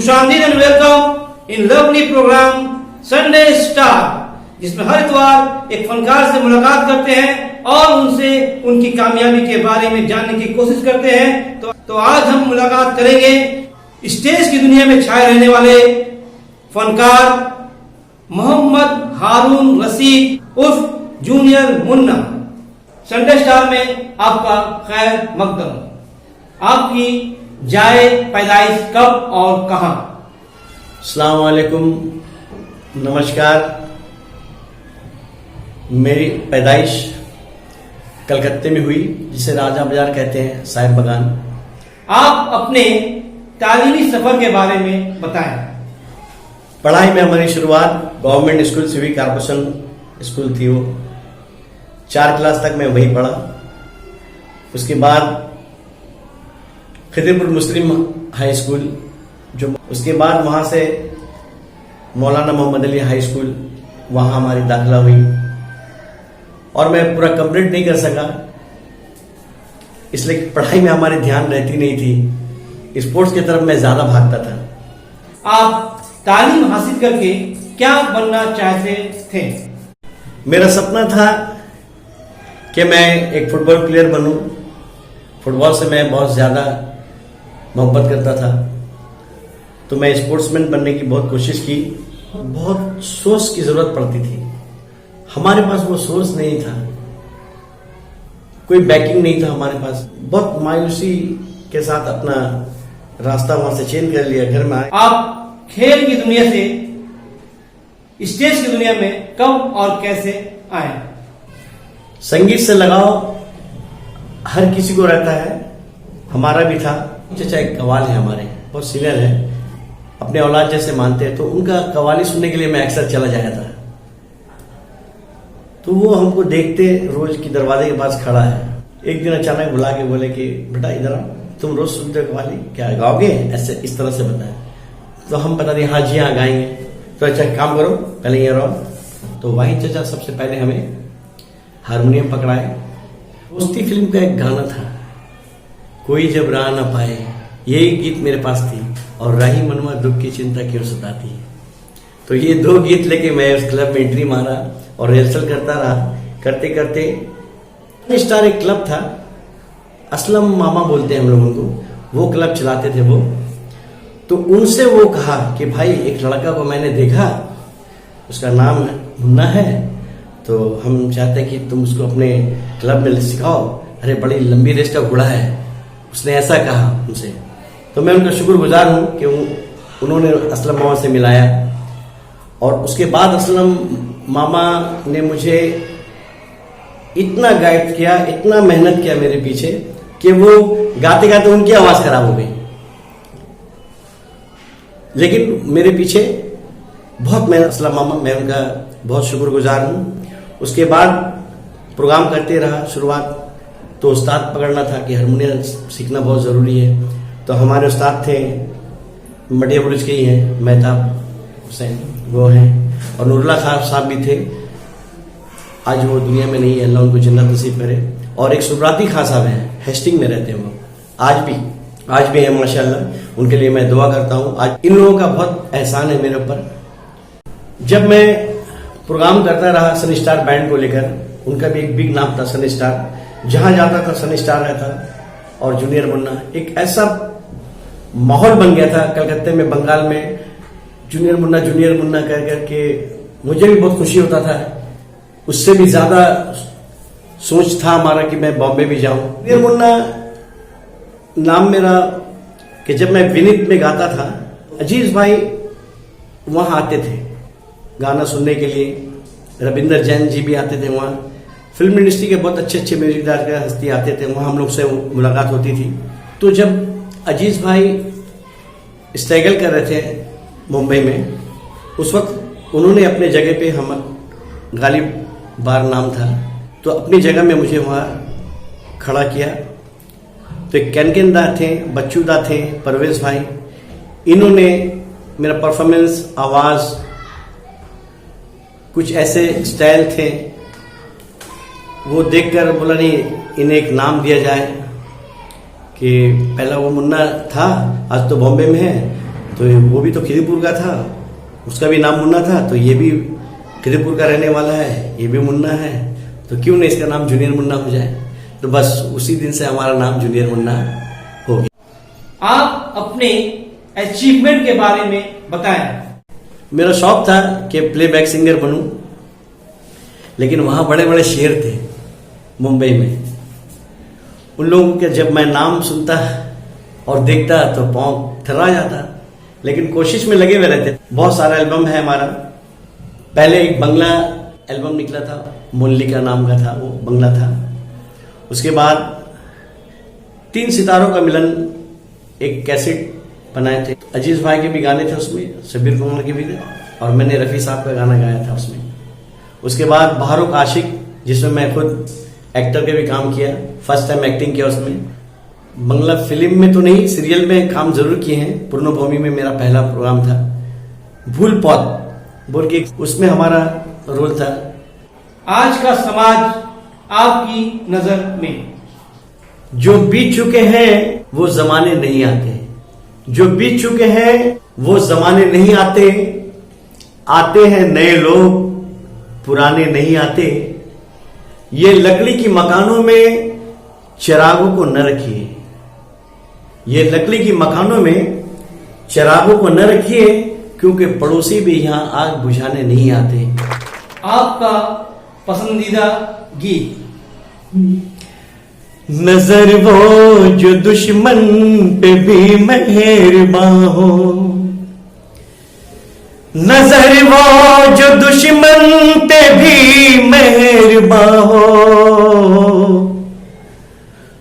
खुशामदीद and welcome in lovely programme Sunday Star, जिसमें हर इतवार एक फनकार से मुलाकात करते हैं और उनसे उनकी कामयाबी के बारे में जानने की कोशिश करते हैं। तो आज हम मुलाकात करेंगे स्टेज की दुनिया में छाए रहने वाले फनकार मोहम्मद हारून रशीद उर्फ जूनियर मुन्ना। संडे स्टार में आपका खैर मकदम। आपकी जाए पैदाइश कब और कहां? अस्सलाम वालेकुम, नमस्कार। मेरी पैदाइश कलकत्ते में हुई, जिसे राजा बाजार कहते हैं, साहिब बगान। आप अपने तालीमी सफर के बारे में बताएं। पढ़ाई में हमारी शुरुआत गवर्नमेंट स्कूल से हुई, कारपोरेशन स्कूल थी वो। 4 क्लास तक मैं वहीं पढ़ा। उसके बाद खिदरपुर मुस्लिम हाई स्कूल, जो उसके बाद वहां से मौलाना मोहम्मद अली हाई स्कूल, वहां हमारी दाखिला हुई और मैं पूरा कंप्लीट नहीं कर सका, इसलिए पढ़ाई में हमारी ध्यान रहती नहीं थी। स्पोर्ट्स की तरफ मैं ज्यादा भागता था। आप तालीम हासिल करके क्या बनना चाहते थे? मेरा सपना था कि मैं एक फुटबॉल प्लेयर बनूं। फुटबॉल से मैं बहुत ज्यादा मोहब्बत करता था, तो मैं स्पोर्ट्समैन बनने की बहुत कोशिश की। बहुत सोर्स की जरूरत पड़ती थी, हमारे पास वो सोर्स नहीं था, कोई बैकिंग नहीं था हमारे पास। बहुत मायूसी के साथ अपना रास्ता वहां से चेंज कर लिया। घर में आए। आप खेल की दुनिया से स्टेज की दुनिया में कब और कैसे आए? संगीत से लगाव हर किसी को रहता है, हमारा भी था। चाचा एक कवाल है हमारे, बहुत सीनियर है, अपने औलाद जैसे मानते हैं, तो उनका कवाली सुनने के लिए मैं अक्सर चला जाया था। तो वो हमको देखते रोज की दरवाजे के पास खड़ा है। एक दिन अचानक बुला के बोले कि बेटा इधर आओ, तुम रोज सुनते हो कवाली, क्या गाओगे? ऐसे इस तरह से बताया। तो हम बता दिए हाँ जी हाँ गाएंगे। तो अच्छा काम करो, पहले ये रहो। तो वही चाचा सबसे पहले हमें हारमोनियम पकड़ाए। दोस्ती फिल्म का एक गाना था, कोई जब राह न पाए, यही गीत मेरे पास थी, और राही मनवा दुख की चिंता क्यों सताती है। तो ये 2 गीत लेके मैं उस क्लब में एंट्री मारा और रिहर्सल करता रहा। करते करते स्टार एक क्लब था, असलम मामा बोलते हैं हम लोगों को, वो क्लब चलाते थे वो। तो उनसे वो कहा कि भाई एक लड़का को मैंने देखा, उसका नाम मुन्ना है, तो हम चाहते हैं कि तुम उसको अपने क्लब में सिखाओ। अरे बड़ी लंबी रेस का घोड़ा है, उसने ऐसा कहा उनसे। तो मैं उनका शुक्रगुजार हूं कि उन्होंने असलम मामा से मिलाया। और उसके बाद असलम मामा ने मुझे इतना गाइड किया, इतना मेहनत किया मेरे पीछे, कि वो गाते गाते उनकी आवाज खराब हो गई, लेकिन मेरे पीछे बहुत मेहनत। असलम मामा, मैं उनका बहुत शुक्रगुजार हूं। उसके बाद प्रोग्राम करते रहा। शुरुआत तो उस्ताद पकड़ना था कि हारमोनियम सीखना बहुत जरूरी है। तो हमारे उस्ताद थे, मटिया बुरुज के ही हैं, मेहताब हुसैन वो हैं, और नूरुल्लाह खान साहब भी थे। आज वो दुनिया में नहीं है, अल्लाह उनको जन्नत नसीब करे। और एक सुब्राती खान साहब हैं, हेस्टिंग में रहते हैं वो, आज भी है माशाल्लाह। उनके लिए मैं दुआ करता हूँ। आज इन लोगों का बहुत एहसान है मेरे ऊपर। जब मैं प्रोग्राम करता रहा सन स्टार बैंड को लेकर, उनका भी एक बिग नाम था सन स्टार, जहां जाता था सन स्टार रहता और जूनियर मुन्ना। एक ऐसा माहौल बन गया था कलकत्ते में, बंगाल में, जूनियर मुन्ना कह करके मुझे भी बहुत खुशी होता था। उससे भी ज्यादा सोच था हमारा कि मैं बॉम्बे भी जाऊं। जूनियर मुन्ना नाम मेरा, कि जब मैं विनीत में गाता था, अजीज भाई वहां आते थे गाना सुनने के लिए। रविंदर जैन जी भी आते थे वहां। फिल्म इंडस्ट्री के बहुत अच्छे अच्छे म्यूजिक डायरेक्टर हस्ती आते थे वहां, हम लोग से मुलाकात होती थी। तो जब अजीज भाई स्ट्रगल कर रहे थे मुंबई में, उस वक्त उन्होंने अपने जगह पे, हम गालिब बार नाम था, तो अपनी जगह में मुझे वहां खड़ा किया। तो कैनकेन दा थे, बच्चू दा थे, परवेज भाई, इन्होंने मेरा परफॉर्मेंस, आवाज, कुछ ऐसे स्टाइल थे, वो देखकर बोला नहीं इन्हें एक नाम दिया जाए कि पहला वो मुन्ना था, आज तो बॉम्बे में है, तो वो भी तो खिदीपुर का था, उसका भी नाम मुन्ना था, तो ये भी खिदीपुर का रहने वाला है, ये भी मुन्ना है, तो क्यों नहीं इसका नाम जूनियर मुन्ना हो जाए। तो बस उसी दिन से हमारा नाम जूनियर मुन्ना हो गया। आप अपने अचीवमेंट के बारे में बताएं। मेरा शौक था कि प्लेबैक सिंगर बनूं, लेकिन वहां बड़े बड़े शेर थे मुंबई में। उन लोगों के जब मैं नाम सुनता और देखता तो पाँव थर्रा जाता, लेकिन कोशिश में लगे हुए रहते। बहुत सारा एल्बम है हमारा। पहले एक बंगला एल्बम निकला था, मुरली का नाम का था, वो बंगला था। उसके बाद 3 सितारों का मिलन एक कैसेट बनाए थे। अजीज भाई के भी गाने थे उसमें, शब्बीर कमल के भी थे, और मैंने रफी साहब का गाना गाया था उसमें। उसके बाद बहारों का आशिक, जिसमें मैं खुद एक्टर के भी काम किया, फर्स्ट टाइम एक्टिंग किया उसमें। बंगला फिल्म में तो नहीं, सीरियल में काम जरूर किए हैं। पूर्णभूमि में मेरा पहला प्रोग्राम था, भूल पौध बोल के, उसमें हमारा रोल था। आज का समाज आपकी नजर में, जो बीत चुके हैं वो जमाने नहीं आते, जो बीत चुके हैं वो जमाने नहीं आते, आते हैं नए लोग, पुराने नहीं आते। ये लकड़ी की मकानों में चिरागों को न रखिए, ये लकड़ी की मकानों में चिरागों को न रखिए, क्योंकि पड़ोसी भी यहां आग बुझाने नहीं आते। आपका पसंदीदा गीत। नजर वो जो दुश्मन पे भी मेहरबान हो, नजर वो जो दुश्मन पे भी मेहरबान हो,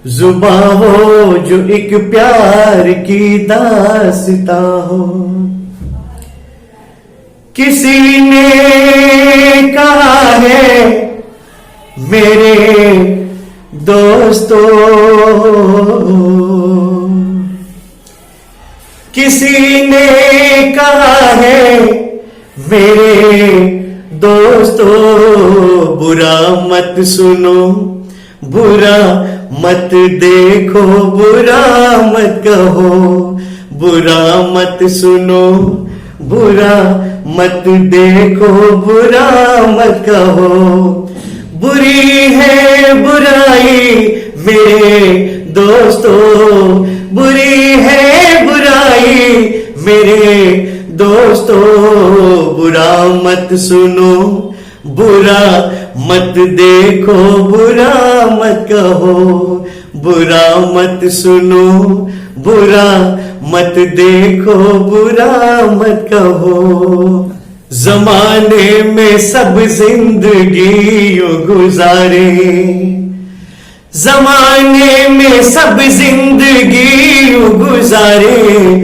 जुबां हो जो एक प्यार की दास्तां हो। किसी ने कहा है मेरे दोस्तों, किसी ने कहा है मेरे दोस्तों, बुरा मत सुनो, बुरा मत देखो, बुरा मत कहो, बुरा मत सुनो, बुरा मत देखो, बुरा मत कहो। बुरी है बुराई मेरे दोस्तों, बुरी है बुराई मेरे दोस्तों, बुरा मत सुनो, बुरा मत देखो, बुरा मत कहो, बुरा मत सुनो, बुरा मत देखो, बुरा मत कहो। जमाने में सब जिंदगी गुजारे, जमाने में सब जिंदगी गुजारे,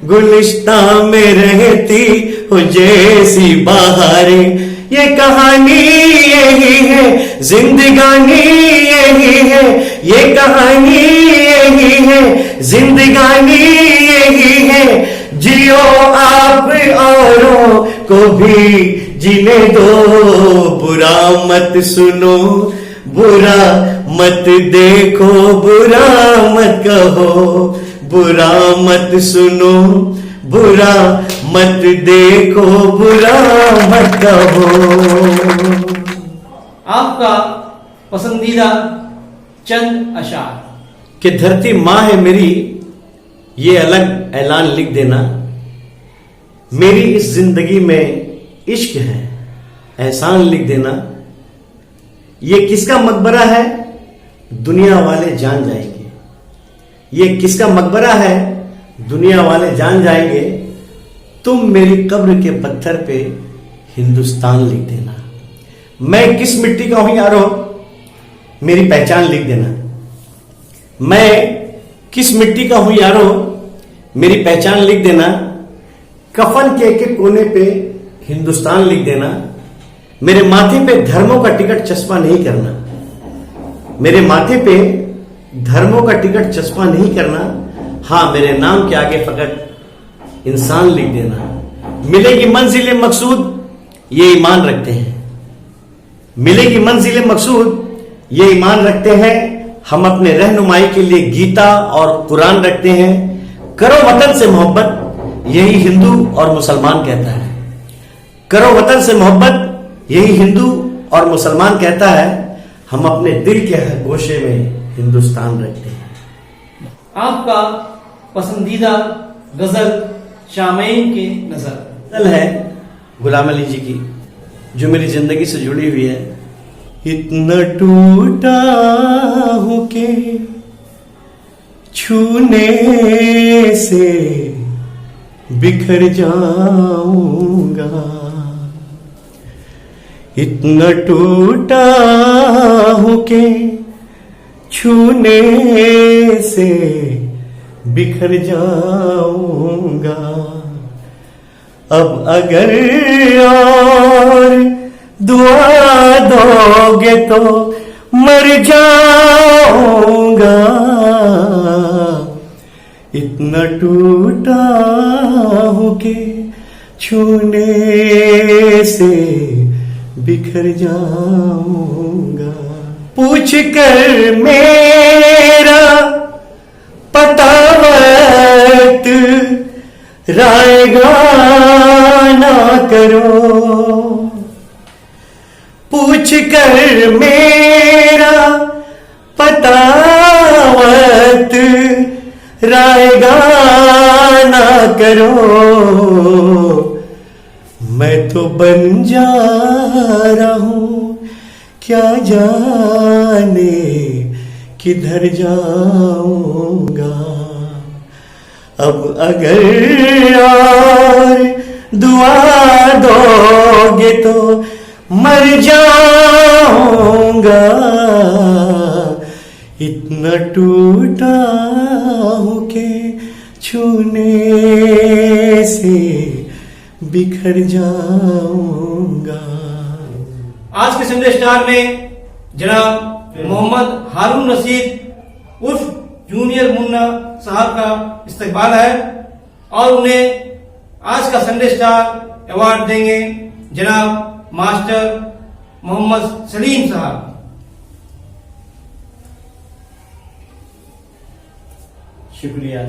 गुलिस्ता में रहती हो जैसी बहारें। ये कहानी यही है, जिंदगानी यही है, ये कहानी यही है, जिंदगानी यही है। जियो आप औरों को भी जीने दो, बुरा मत सुनो, बुरा मत देखो, बुरा मत कहो, बुरा मत सुनो, बुरा मत देखो, बुरा मत कहो। आपका पसंदीदा चंद अशार। कि धरती माँ है मेरी, ये अलग ऐलान लिख देना, मेरी इस जिंदगी में इश्क है एहसान लिख देना। ये किसका मकबरा है दुनिया वाले जान जाएंगे, ये किसका मकबरा है दुनिया वाले जान जाएंगे। तुम मेरी कब्र के पत्थर पे हिंदुस्तान लिख देना। मैं किस मिट्टी का हूं यारो, मेरी पहचान लिख देना। मैं किस मिट्टी का हूं यारो, मेरी पहचान लिख देना। कफन के एक कोने पे हिंदुस्तान लिख देना। मेरे माथे पे धर्मों का टिकट चस्पा नहीं करना, मेरे माथे पे धर्मों का टिकट चस्पा नहीं करना। हाँ, मेरे नाम के आगे फकत इंसान लिख देना। मिलेगी मंजिल मकसूद ये ईमान रखते हैं, मिलेगी मंजिल मकसूद ये ईमान रखते हैं। हम अपने रहनुमाई के लिए गीता और कुरान रखते हैं। करो वतन से मोहब्बत यही हिंदू और मुसलमान कहता है। करो वतन से मोहब्बत, यही हिंदू और मुसलमान कहता है। हम अपने दिल के हर गोशे में हिंदुस्तान रखते हैं। आपका पसंदीदा गजल शामईन के नजर। गजल है गुलाम अली जी की, जो मेरी जिंदगी से जुड़ी हुई है। इतना टूटा हूं के छूने से बिखर जाऊंगा, इतना टूटा हूं के छूने से बिखर जाऊंगा। अब अगर और दुआ दोगे तो मर जाऊंगा, इतना टूटा हूं के छूने से बिखर जाऊंगा। पूछ कर मेरा पता वक्त रायगा ना करो, पूछ कर मेरा पता वक्त रायगा ना करो। मैं तो बन जा रहा हूं, क्या जाने किधर जाऊंगा। अब अगर और दुआ दोगे तो मर जाऊंगा, इतना टूटा हूं के छूने से बिखर जाऊंगा। आज के संडे स्टार में जनाब मोहम्मद हारून रशीद उर्फ जूनियर मुन्ना साहब का इस्तकबाल है और उन्हें आज का संडे स्टार अवार्ड देंगे जनाब मास्टर मोहम्मद सलीम साहब। शुक्रिया।